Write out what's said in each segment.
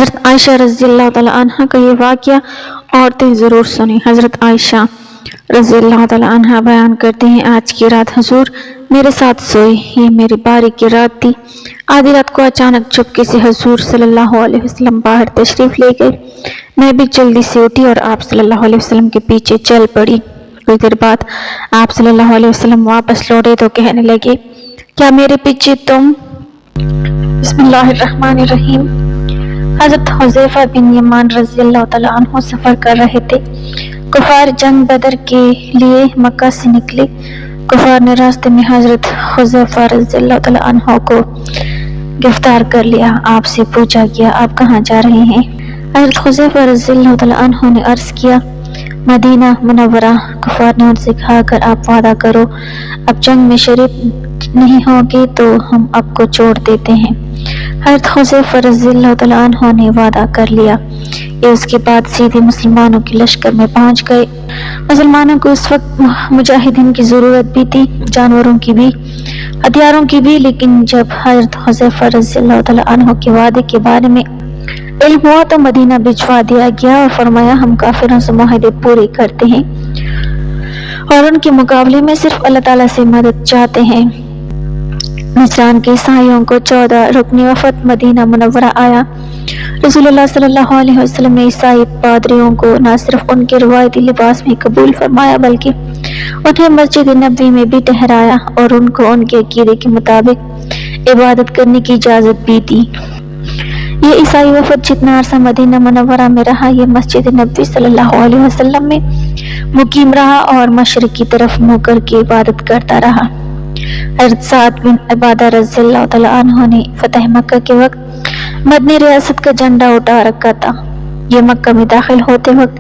حضرت عائشہ رضی اللہ تعالیٰ عنہ کا یہ واقعہ عورتیں ضرور سنیں۔ حضرت عائشہ رضی اللہ تعالیٰ عنہ بیان کرتے ہیں، آج کی رات حضور میرے ساتھ سوئے، یہ میری باری کی رات تھی۔ آدھی رات کو اچانک چپکے سے حضور صلی اللہ علیہ وسلم باہر تشریف لے گئے۔ میں بھی جلدی سے اٹھی اور آپ صلی اللہ علیہ وسلم کے پیچھے چل پڑی۔ کچھ دیر بعد آپ صلی اللہ علیہ وسلم واپس لوٹے تو کہنے لگے، کیا میرے پیچھے تم؟ بسم اللہ الرحمن الرحیم۔ حضرت حذیفہ بن یمان رضی اللہ تعالیٰ عنہ سفر کر رہے تھے۔ کفار جنگ بدر کے لیے مکہ سے نکلے۔ کفار نے راستے میں حضرت حذیفہ رضی اللہ تعالیٰ عنہ کو گرفتار کر لیا۔ آپ سے پوچھا گیا، آپ کہاں جا رہے ہیں؟ حضرت حذیفہ رضی اللہ تعالیٰ عنہ نے عرض کیا، مدینہ منورہ۔ کفار نے ان سے کہا، اگر آپ وعدہ کرو اب جنگ میں شریک نہیں ہوگے تو ہم آپ کو چھوڑ دیتے ہیں۔ حضرت حذیفہ رضی اللہ تعالیٰ عنہ نے وعدہ کر لیا۔ یہ اس کے بعد سیدھے مسلمانوں کے لشکر میں پہنچ گئے۔ مسلمانوں کو اس وقت مجاہدین کی ضرورت بھی تھی، جانوروں کی بھی، ہتھیاروں کی بھی، لیکن جب حضرت حذیفہ رضی اللہ تعالیٰ عنہ کے وعدے کے بارے میں علم ہوا تو مدینہ بھجوا دیا گیا اور فرمایا، ہم کافروں سے معاہدے پورے کرتے ہیں اور ان کے مقابلے میں صرف اللہ تعالیٰ سے مدد چاہتے ہیں۔ نجران کے عیسائیوں کو 14 رکنی وفد مدینہ منورہ آیا۔ رسول اللہ صلی اللہ علیہ وسلم نے عیسائی پادریوں کو نہ صرف ان کے روایتی لباس میں قبول فرمایا بلکہ انہیں مسجد نبوی میں بھی ٹھہرایا اور ان کو ان کے عقیدے کے مطابق عبادت کرنے کی اجازت بھی دی۔ یہ عیسائی وفد جتنا عرصہ مدینہ منورہ میں رہا، یہ مسجد نبوی صلی اللہ علیہ وسلم میں مقیم رہا اور مشرق کی طرف منہ کر کے عبادت کرتا رہا۔ حضرت سعد بن عبادہ رضی اللہ تعالیٰ عنہ نے فتح مکہ کے وقت مدنی ریاست کا جھنڈا اٹھا رکھا تھا۔ یہ مکہ میں داخل ہوتے وقت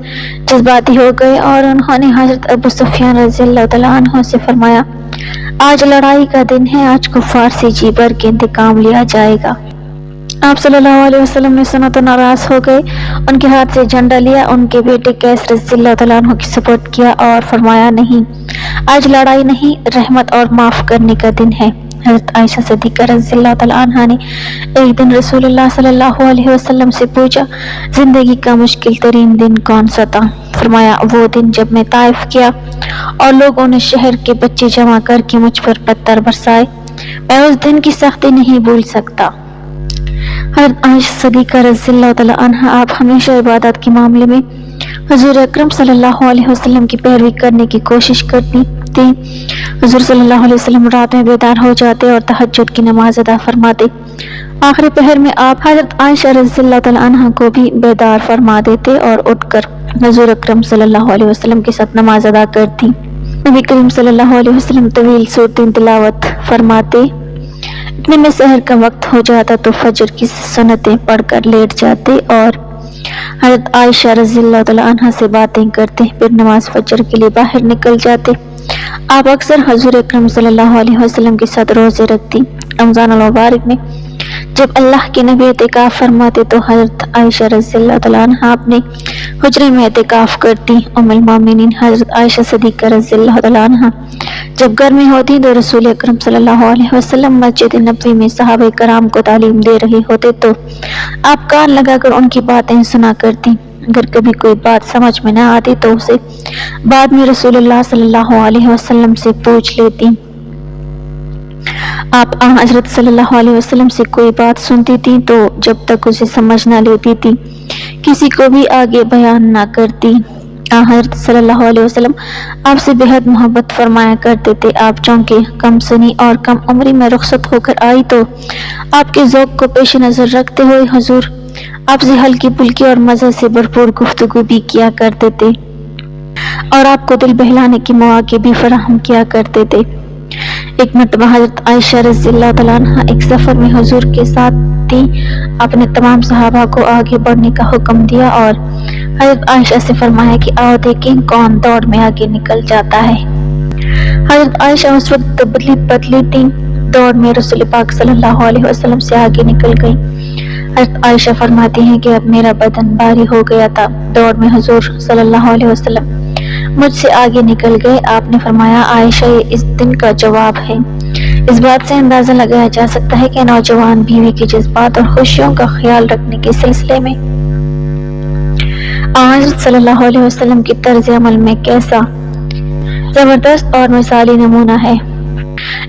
جذباتی ہو گئے اور انہوں نے حضرت ابو سفیان رضی اللہ تعالیٰ عنہ سے فرمایا، آج لڑائی کا دن ہے، آج کفار سے جی بھر کے انتقام لیا جائے گا۔ آپ صلی اللہ علیہ وسلم نے سنا تو ناراض ہو گئے، ان کے ہاتھ سے جھنڈا لیا، ان کے بیٹے قیس رضی اللہ تعالیٰ عنہ کی سپورٹ کیا اور فرمایا، نہیں، آج لڑائی نہیں، رحمت اور معاف کرنے کا دن ہے۔ حضرت عائشہ صدیقہ رضی اللہ تعالیٰ عنہ نے ایک دن رسول اللہ صلی اللہ علیہ وسلم سے پوچھا، زندگی کا مشکل ترین دن کون سا تھا؟ فرمایا، وہ دن جب میں طائف گیا اور لوگوں نے شہر کے بچے جمع کر کے مجھ پر پتھر برسائے، میں اس دن کی سختی نہیں بھول سکتا۔ حضرت عائشہ صدیقہ رضی اللہ تعالیٰ عنہ، آپ ہمیشہ عبادت کے معاملے میں حضور اکرم صلی اللہ علیہ وسلم کی پیروی کرنے کی کوشش کرتی تھی۔ حضور صلی اللہ علیہ وسلم رات میں بیدار ہو جاتے اور تہجد کی نماز ادا فرماتے۔ آخری پہر میں آپ حضرت عائشہ رضی اللہ تعالیٰ عنہ کو بھی بیدار فرما دیتے اور اٹھ کر حضور اکرم صلی اللہ علیہ وسلم کے ساتھ نماز ادا کرتی۔ نبی کریم صلی اللہ علیہ وسلم طویل صورتیں تلاوت فرماتے، اتنے میں سحر کا وقت ہو جاتا تو فجر کی سنتیں پڑھ کر لیٹ جاتے اور حضرت عائشہ رضی اللہ تعالیٰ عنہ سے باتیں کرتے، پھر نماز فجر کے لیے باہر نکل جاتے۔ آپ اکثر حضور اکرم صلی اللہ علیہ وسلم کے ساتھ روزے رکھتی۔ رمضان المبارک میں جب اللہ کے نبی اعتکاف فرماتے تو حضرت عائشہ رضی اللہ تعالیٰ عنہ اپنے حجرے میں اعتکاف کرتی۔ ام المومنین حضرت عائشہ صدیقہ رضی اللہ تعالیٰ عنہ جب گرمی ہوتی تو رسول اکرم صلی اللہ علیہ وسلم مسجد نبوی میں صحابہ کرام کو تعلیم دے رہے ہوتے تو آپ کان لگا کر ان کی باتیں سنا کرتی۔ اگر کبھی کوئی بات سمجھ میں نہ آتی تو اسے بعد میں رسول اللہ صلی اللہ علیہ وسلم سے پوچھ لیتی۔ آپ حضرت صلی اللہ علیہ وسلم سے کوئی بات سنتی تھی تو جب تک اسے سمجھ نہ لیتی تھی کسی کو بھی آگے بیان نہ کرتی۔ حضرت صلی اللہ علیہ وسلم آپ سے بہت محبت فرمایا کرتے تھے۔ آپ چونکہ کم سنی اور کم عمری میں رخصت ہو کر آئی تو آپ کے ذوق کو پیش نظر رکھتے ہوئے حضور آپ سے ہلکی پھلکی اور مزے سے بھرپور گفتگو بھی کیا کرتے تھے اور آپ کو دل بہلانے کے مواقع بھی فراہم کیا کرتے تھے۔ ایک مرتبہ حضرت عائشہ رضی اللہ تعالیٰ عنہ ایک سفر میں حضور کے ساتھ تھی۔ آپ نے تمام صحابہ کو آگے بڑھنے کا حکم دیا اور حضرت عائشہ سے فرمایا کہ آؤ دیکھیں کون دوڑ میں آگے نکل جاتا ہے۔ حضرت عائشہ اس وقت دبلی پتلی تھی، دوڑ میں رسول پاک صلی اللہ علیہ وسلم سے آگے نکل گئی۔ حضرت عائشہ فرماتی ہیں کہ اب میرا بدن بھاری ہو گیا تھا، دوڑ میں حضور صلی اللہ علیہ وسلم مجھ سے آگے نکل گئے۔ آپ نے فرمایا، عائشہ یہ اس دن کا جواب ہے، اس بات سے اندازہ لگایا جا سکتا ہے کہ نوجوان بیوی کے جذبات اور خوشیوں کا خیال رکھنے کے سلسلے میں حضرت صلی اللہ علیہ وسلم کی طرز عمل میں کیسا زبردست اور مثالی نمونہ ہے۔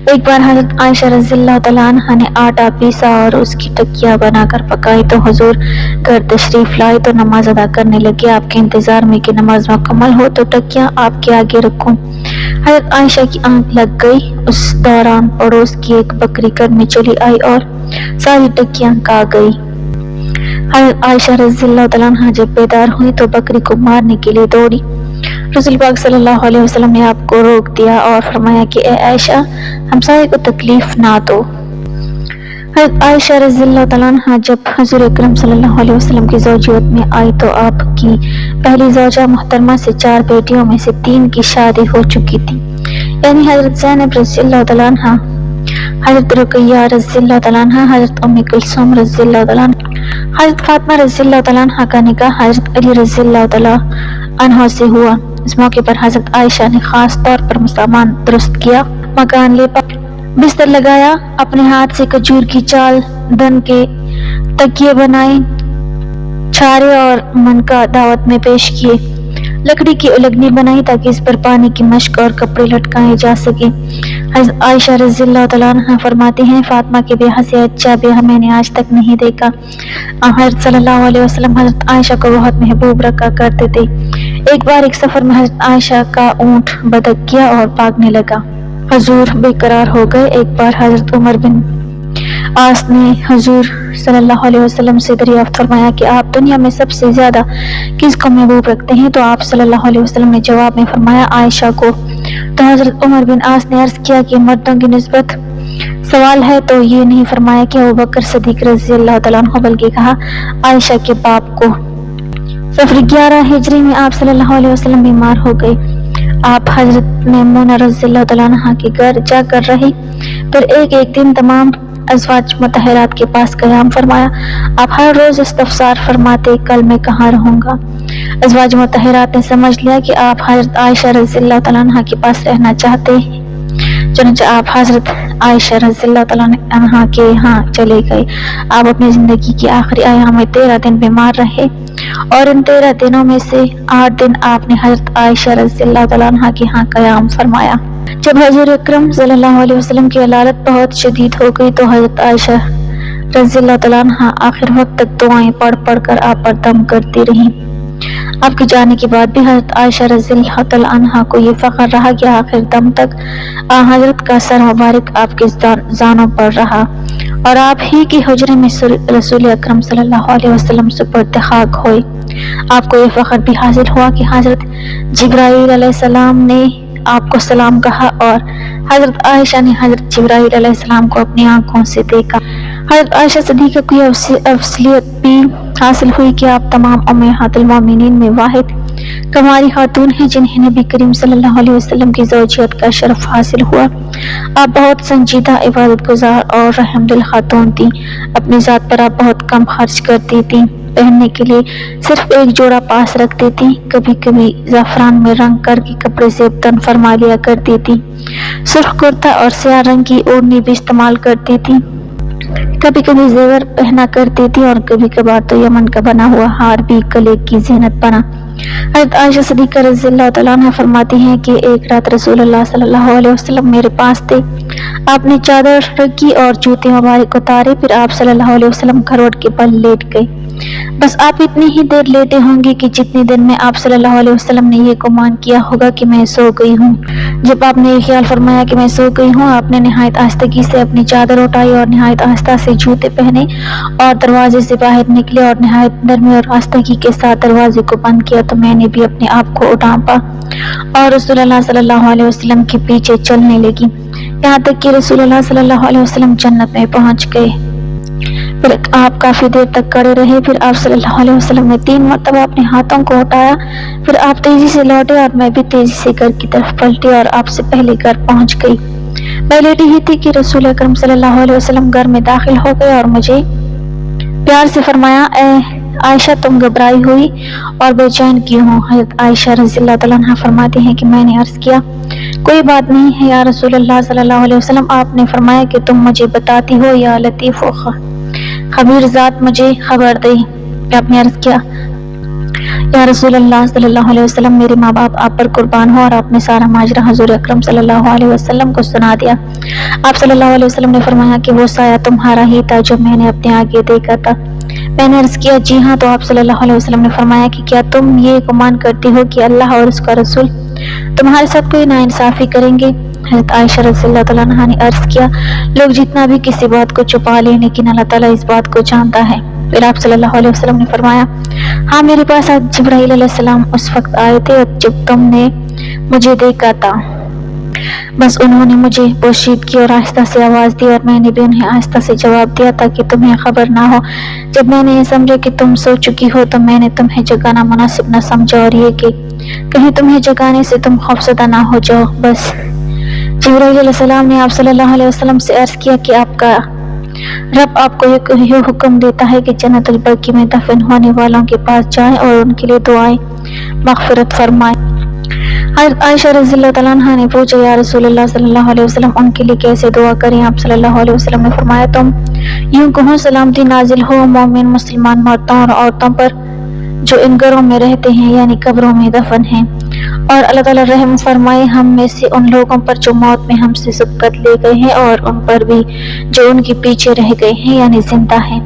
ایک بار حضرت عائشہ رضی اللہ تعالیٰ عنہ نے آٹا پیسا اور اس کی ٹکیاں بنا کر پکائی تو حضور گھر تشریف لائے تو نماز ادا کرنے لگے۔ آپ کے انتظار میں کہ نماز مکمل ہو تو ٹکیاں آپ کے آگے رکھوں۔ حضرت عائشہ کی آنکھ لگ گئی۔ اس دوران پڑوس کی ایک بکری گھر میں چلی آئی اور ساری ٹکیاں کھا گئی۔ حضرت عائشہ رضی اللہ تعالیٰ عنہ جب بیدار ہوئی تو بکری کو مارنے کے لیے دوڑی۔ رسول پاک صلی اللہ علیہ وسلم نے آپ کو روک دیا اور فرمایا کہ اے عائشہ، ہمسائے کو تکلیف نہ دو۔ حضرت عائشہ رضی اللہ تعالیٰ عنہ جب حضور اکرم صلی اللہ علیہ وسلم کی زوجیت میں آئی تو آپ کی پہلی زوجہ محترمہ سے 4 بیٹیوں میں سے 3 کی شادی ہو چکی تھی، یعنی حضرت زینب رضی اللہ تعالیٰ عنہ، حضرت رقیہ رضی اللہ تعالیٰ عنہ، حضرت ام کلثوم رضی اللہ تعالیٰ عنہ۔ حضرت فاطمہ رضی اللہ تعالیٰ عنہ کا نکاح حضرت علی رضی اللہ تعالیٰ عنہ سے ہوا۔ اس موقع پر حضرت عائشہ نے خاص طور پر سامان درست کیا، مکان لیپا، بستر لگایا، اپنے ہاتھ سے کھجور کی چال دن کے تکیے بنائے، چھارے اور منکا دعوت میں پیش کیے، لکڑی کی الگنی بنائی تاکہ اس پر پانی کی مشک اور کپڑے لٹکائے جا سکیں۔ حضرت عائشہ رضی اللہ تعالیٰ عنہ فرماتی ہیں، فاطمہ کے بیاہ سے اچھا بیاہ میں نے آج تک نہیں دیکھا۔ حضرت صلی اللہ علیہ وسلم حضرت عائشہ کو بہت محبوب رکھا کرتے تھے۔ ایک بار ایک سفر میں حضرت عائشہ کا اونٹ بدک کیا اور بھاگنے لگا۔ حضور بے قرار ہو گئے۔ ایک بار حضرت عمر بن عاص نے حضور صلی اللہ علیہ وسلم سے دریافت فرمایا کہ آپ دنیا میں سب سے زیادہ کس کو محبوب رکھتے ہیں؟ تو آپ صلی اللہ علیہ وسلم نے جواب میں فرمایا عائشہ کو۔ تو حضرت عمر بن عاص نے عرض کیا کہ مردوں کی نسبت سوال ہے تو یہ نہیں فرمایا کہ ابوبکر صدیق رضی اللہ تعالیٰ عنہ، بلکہ کہا عائشہ کے باپ کو۔ سفر 11 ہجری میں آپ صلی اللہ علیہ وسلم بیمار ہو گئے۔ آپ حضرت میمونہ رضی اللہ تعالیٰ عنہ کے گھر جا کر رہے، پھر ایک دن تمام ازواج مطہرات کے پاس قیام فرمایا۔ آپ ہر روز استفسار فرماتے، کل میں کہاں رہوں گا؟ ازواج مطہرات نے سمجھ لیا کہ آپ حضرت عائشہ رضی اللہ تعالیٰ عنہ کے پاس رہنا چاہتے ہیں، چنانچہ آپ حضرت عائشہ رضی اللہ تعالیٰ عنہ کے ہاں چلے گئے۔ آپ اپنی زندگی کی آخری ایام میں 13 دن بیمار رہے اور ان 13 دنوں میں سے 8 دن آپ نے حضرت عائشہ رضی اللہ تعالیٰ عنہ کے ہاں قیام فرمایا۔ جب حضور اکرم صلی اللہ علیہ وسلم کی حالت بہت شدید ہو گئی تو حضرت عائشہ رضی اللہ تعالیٰ عنہ آخر وقت تک دعائیں پڑھ کر آپ پر دم کرتی رہیں۔ آپ کے جانے کے بعد بھی حضرت عائشہ رضی اللہ تعالیٰ عنہ کو یہ فخر رہا کہ آخر دم تک حضرت کا سر مبارک آپ کے زانوں پر رہا اور آپ ہی کے حجرے میں رسول اکرم صلی اللہ علیہ وسلم سپرد خاک ہوئے۔ آپ کو یہ فخر بھی حاصل ہوا کہ حضرت جبرائیل علیہ السلام نے آپ کو سلام کہا اور حضرت عائشہ نے حضرت جبرائیل علیہ السلام کو اپنی آنکھوں سے دیکھا۔ حضرت عائشہ صدیقہ کو یہ افضلیت بھی حاصل ہوئی کہ آپ تمام امہات المومنین میں واحد کماری خاتون ہیں جنہیں نبی کریم صلی اللہ علیہ وسلم کی زوجیت کا شرف حاصل ہوا۔ آپ بہت سنجیدہ، عبادت گزار اور رحم دل خاتون تھیں۔ اپنی ذات پر آپ بہت کم خرچ کرتی تھیں، پہننے کے لیے صرف ایک جوڑا پاس رکھتی تھی، کبھی کبھی زعفران میں رنگ کر کے کپڑے زیبتن فرما لیا کرتی تھی، سرخ کرتا اور سیاہ رنگ کی اوڑھنی بھی استعمال کرتی تھی، کبھی کبھی زیور پہنا کرتی تھی اور کبھی کبھار تو یمن کا بنا ہوا ہار بھی گلے کی زینت بنا۔ حضرت عائشہ صدیقہ رضی اللہ تعالیٰ عنہ فرماتی ہیں کہ ایک رات رسول اللہ صلی اللہ علیہ وسلم میرے پاس تھے۔ آپ نے چادر رکھی اور جوتے مبارک اتارے، پھر آپ صلی اللہ علیہ وسلم کھروٹ کے بل لیٹ گئے۔ بس آپ اتنی ہی دیر لیٹے ہوں گے کہ جتنی دن میں آپ صلی اللہ علیہ وسلم نے یہ گمان کیا ہوگا کہ میں سو گئی ہوں۔ جب آپ نے یہ خیال فرمایا کہ میں سو گئی ہوں، آپ نے نہایت آہستگی سے اپنی چادر اٹھائی اور نہایت آہستہ سے جوتے پہنے اور دروازے سے باہر نکلے اور نہایت نرمی اور آہستگی کے ساتھ دروازے کو بند کیا تو میں نے بھی اپنے آپ کو ڈھانپا اور رسول اللہ صلی اللہ علیہ وسلم کے پیچھے چلنے لگی، یہاں تک کہ رسول اللہ صلی اللہ علیہ وسلم جنت میں پہنچ گئے۔ پھر آپ کافی دیر تک کھڑے رہے، پھر آپ صلی اللہ علیہ وسلم نے 3 مرتبہ اپنے ہاتھوں کو اٹھایا، پھر آپ تیزی سے لوٹے اور میں بھی تیزی سے گھر کی طرف پلٹی اور آپ سے پہلے گھر پہنچ گئی۔ میں لیٹی ہی تھی کہ رسول اکرم صلی اللہ علیہ وسلم گھر میں داخل ہو گئے اور مجھے پیار سے فرمایا، اے عائشہ تم گھبرائی ہوئی اور بے چین کیوں ہو؟ حضرت عائشہ رضی اللہ تعالیٰ عنہ فرماتی ہیں کہ میں نے عرض کیا، کوئی بات نہیں ہے یا رسول اللہ صلی اللہ علیہ وسلم۔ آپ نے فرمایا کہ تم مجھے بتاتی ہو یا لطیف و خبیر ذات مجھے خبر دے۔ آپ نے عرض کیا یا رسول اللہ صلی اللہ علیہ وسلم، میرے ماں باپ آپ پر قربان ہو، اور آپ نے سارا ماجرا حضور اکرم صلی اللہ علیہ وسلم کو سنا دیا۔ آپ صلی اللہ علیہ وسلم نے فرمایا کہ وہ سایہ تمہارا ہی تھا جو میں نے اپنے آگے دیکھا تھا۔ میں نے عرض کیا جی ہاں، تو آپ صلی اللہ علیہ وسلم نے فرمایا کہ کیا تم یہ گمان کرتی ہو کہ اللہ اور اس کا رسول تمہارے ساتھ کوئی ناانصافی کریں گے؟ حضرت عائشہ رضی اللہ تعالیٰ عنہا نے عرض کیا لوگ جتنا بھی کسی بات کو چھپا لیں لیکن اللہ تعالیٰ اس بات کو جانتا ہے۔ پھر آپ صلی اللہ علیہ وسلم نے فرمایا ہاں، میرے پاس جبرائیل علیہ السلام اس وقت آئے تھے جب تم نے مجھے دیکھا تھا، بس انہوں نے مجھے پوشیدگی اور آہستہ سے آواز دی اور میں نے بھی انہیں آہستہ سے جواب دیا تاکہ تمہیں خبر نہ ہو۔ جب میں نے یہ سمجھا کہ تم سو چکی ہو تو میں نے تمہیں جگانا مناسب نہ سمجھا، اور یہ کہ کہیں تمہیں جگانے سے تم خوفزدہ نہ ہو جاؤ۔ بس جبرائیل علیہ السلام نے آپ صلی اللہ علیہ وسلم سے عرض کیا کہ آپ کا رب آپ کو یہ حکم دیتا ہے کہ جنت البقیع میں دفن ہونے والوں کے پاس جائیں اور ان کے لیے دعائیں مغفرت فرمائیں۔ حضرت عائشہ رضی اللہ تعالیٰ عنہا نے پوچھا یا رسول اللہ صلی اللہ علیہ وسلم ان کے لیے کیسے دعا کریں؟ آپ صلی اللہ علیہ وسلم نے فرمایا تم یوں کہو سلامتی نازل ہو مومن مسلمان مردوں اور عورتوں پر جو ان گھروں میں رہتے ہیں یعنی قبروں میں دفن ہیں، اور اللہ تعالیٰ رحم فرمائے ہم میں سے ان لوگوں پر جو موت میں ہم سے سبقت لے گئے ہیں اور ان پر بھی جو ان کے پیچھے رہ گئے ہیں یعنی زندہ ہیں،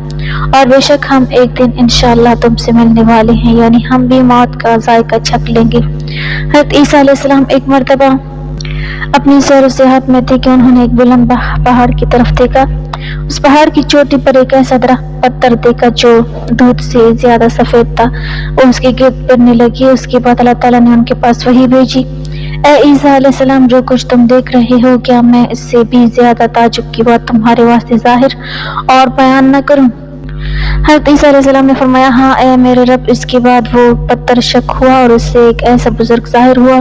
اور بے شک ہم ایک دن انشاءاللہ تم سے ملنے والے ہیں یعنی ہم بھی موت کا ذائقہ چکھ لیں گے۔ حضرت عیسیٰ علیہ السلام ایک مرتبہ اپنی سیر و سیاحت میں تھے کہ انہوں نے ایک بلند پہاڑ کی طرف دیکھا۔ اس پہاڑ کی چوٹی پر ایک ایسا درخت پتھر دیکھا جو دودھ سے زیادہ سفید تھا، وہ اس کے گرد پھرنے لگی۔ اس کے بعد اللہ تعالیٰ نے ان کے پاس وحی بھیجی، اے عیسیٰ علیہ السلام جو کچھ تم دیکھ رہے ہو کیا میں اس سے بھی زیادہ تعجب کی بات تمہارے واسطے ظاہر اور بیان نہ کروں؟ حضرت عیسیٰ علیہ السلام نے فرمایا ہاں اے میرے رب۔ اس کے بعد وہ پتھر شک ہوا اور اس سے ایک ایسا بزرگ ظاہر ہوا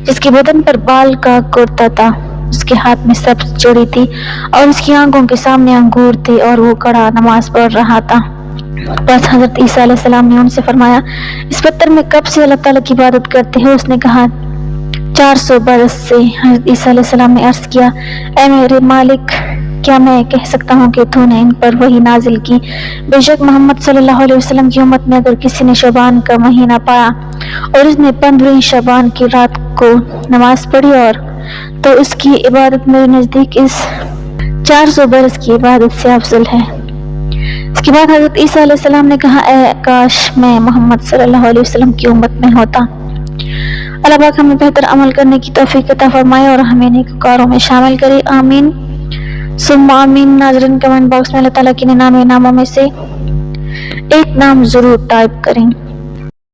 جس کے بدن پر بال کا کرتا تھا، اس کے ہاتھ میں سبز چڑی تھی اور اس کی آنکھوں کے سامنے انگور تھے، اور وہ کھڑا نماز پڑھ رہا تھا۔ بس حضرت عیسیٰ علیہ السلام نے ان سے فرمایا اس پتھر میں کب سے اللہ تعالیٰ کی عبادت کرتے ہو؟ اس نے کہا 400 برس سے۔ حضرت عیسیٰ علیہ السلام نے عرض کیا اے میرے مالک، کیا میں کہہ سکتا ہوں کہ تو نے ان پر وحی نازل کی؟ بے شک محمد صلی اللہ علیہ وسلم کی امت میں اگر کسی نے شعبان کا مہینہ پایا اور اس نے 15 شعبان کی رات کو نماز پڑھی اور تو اس کی عبادت میرے نزدیک اس 400 برس کی عبادت سے افضل ہے۔ اس کے بعد حضرت عیسیٰ علیہ السلام نے کہا اے کاش میں محمد صلی اللہ علیہ وسلم کی امت میں ہوتا۔ اللہ پاک ہمیں بہتر عمل کرنے کی توفیق عطا فرمائے اور ہمیں نیکوکاروں میں شامل کرے، آمین ثم آمین۔ ناظرین کمنٹ باکس میں اللہ تعالیٰ کے 99 ناموں میں سے ایک نام ضرور ٹائپ کریں۔